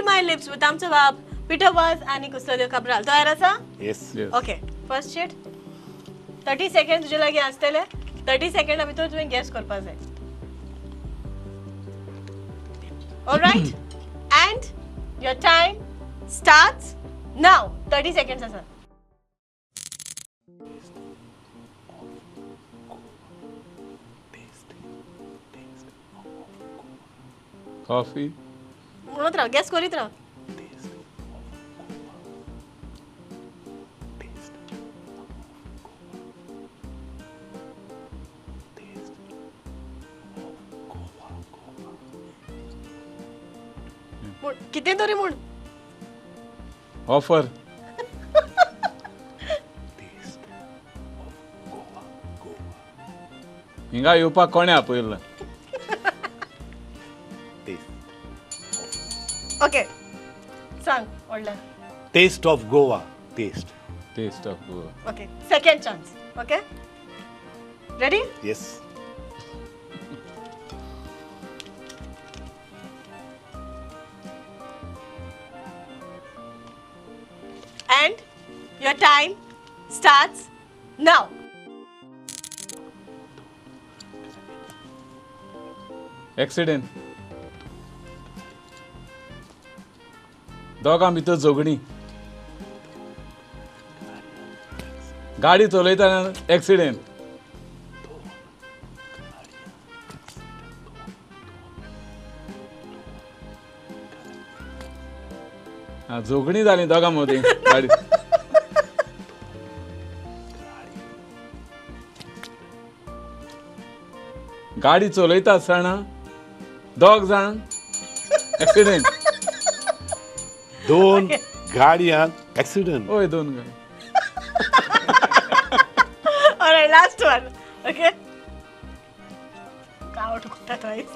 My lips with आमचो बाप Peter वर्स आणि कुस्टोदियो काब्राल. तयार आसा? Yes. Okay first sheet 30 second तुजे लागीं आसतले. 30 सेकंडा भितर तुवें गॅस करपाक जाय. Alright end your time starts now. 30 seconds आसा. Coffee. म्हणत राव गॅस करीत राव. कितें तरी म्हूण. Offer. हिंगा येवपाक कोणे आपयला? ओके सांग व्हडल्यान. Taste of Goa. Taste. Taste of Goa. Okay second chance. Okay ready. Yes. And your time starts now. Accident. दोगां भितर झगडी. गाडी चलयतना एक्सिडेंट. झगडी जाली दोगां मदीं गाडी. गाडी चलयता आसतना दोग जाण एक्सिडेंट. दोन गाडयान accident. ओय दोन गाडी. Alright, last one. Okay. Cow to cut twice.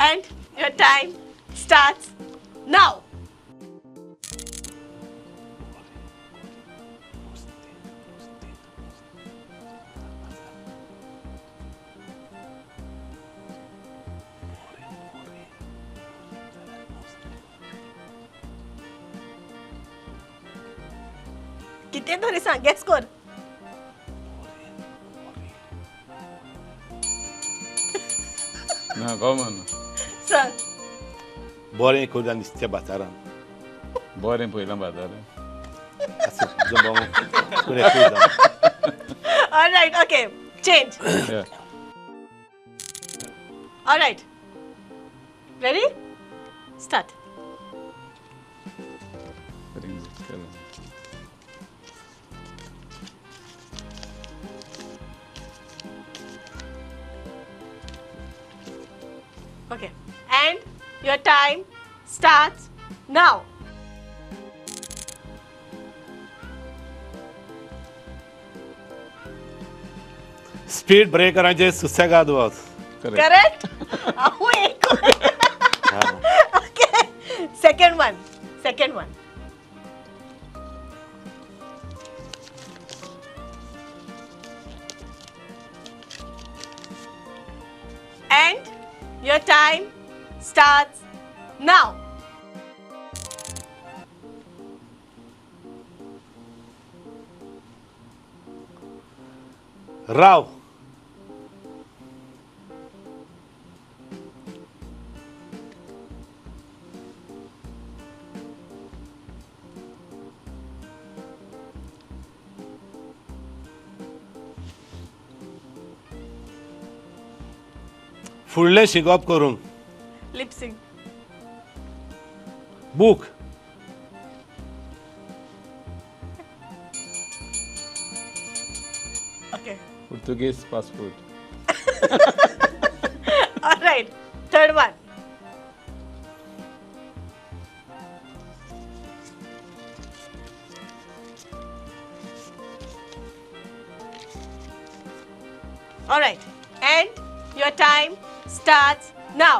And your time starts now. किती तरी सांग गेस कर. ना गमन. सांग. बरें करून नुस्तें बाजारान. बरें पयलां बाजार. All right, okay. Change. Yeah. All right. Ready? Start. Okay. And your time starts now. Speed breakeraचे सुसेगाद वच. Correct? Okay. Second one. And your time starts now. राव. फुडलें शिकप करूंक. Lip sync. Book. Okay. Portuguese passport. All right. Third one. All right. And your time starts now.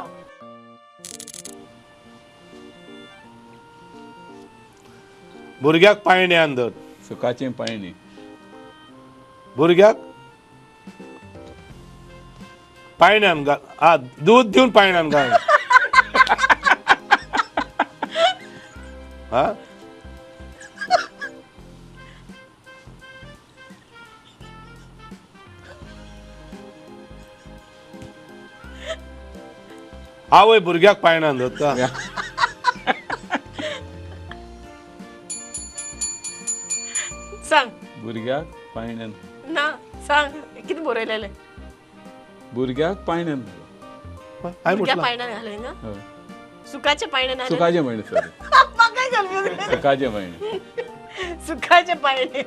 भुरग्याक पायण्यान धर. सुकाचें पायणी. भुरग्याक पायण्यान घाल. दूध दिवन पायण्यान घाल. हा आवय भुरग्याक पायण्यान धरता. सांग. भुरग्याक पायण्यान. ना सांग किती बरयलेले. भुरग्याक पायण्यान. हांवें भुरग्या म्हटलां पायण्यान घालय ना. हय. सुकाच्या पायण्यान घालय. सुकाचें पायणी सॉरी. म्हाका confuse जालें. सुकाचें पायणी. सुकाचे पायणे.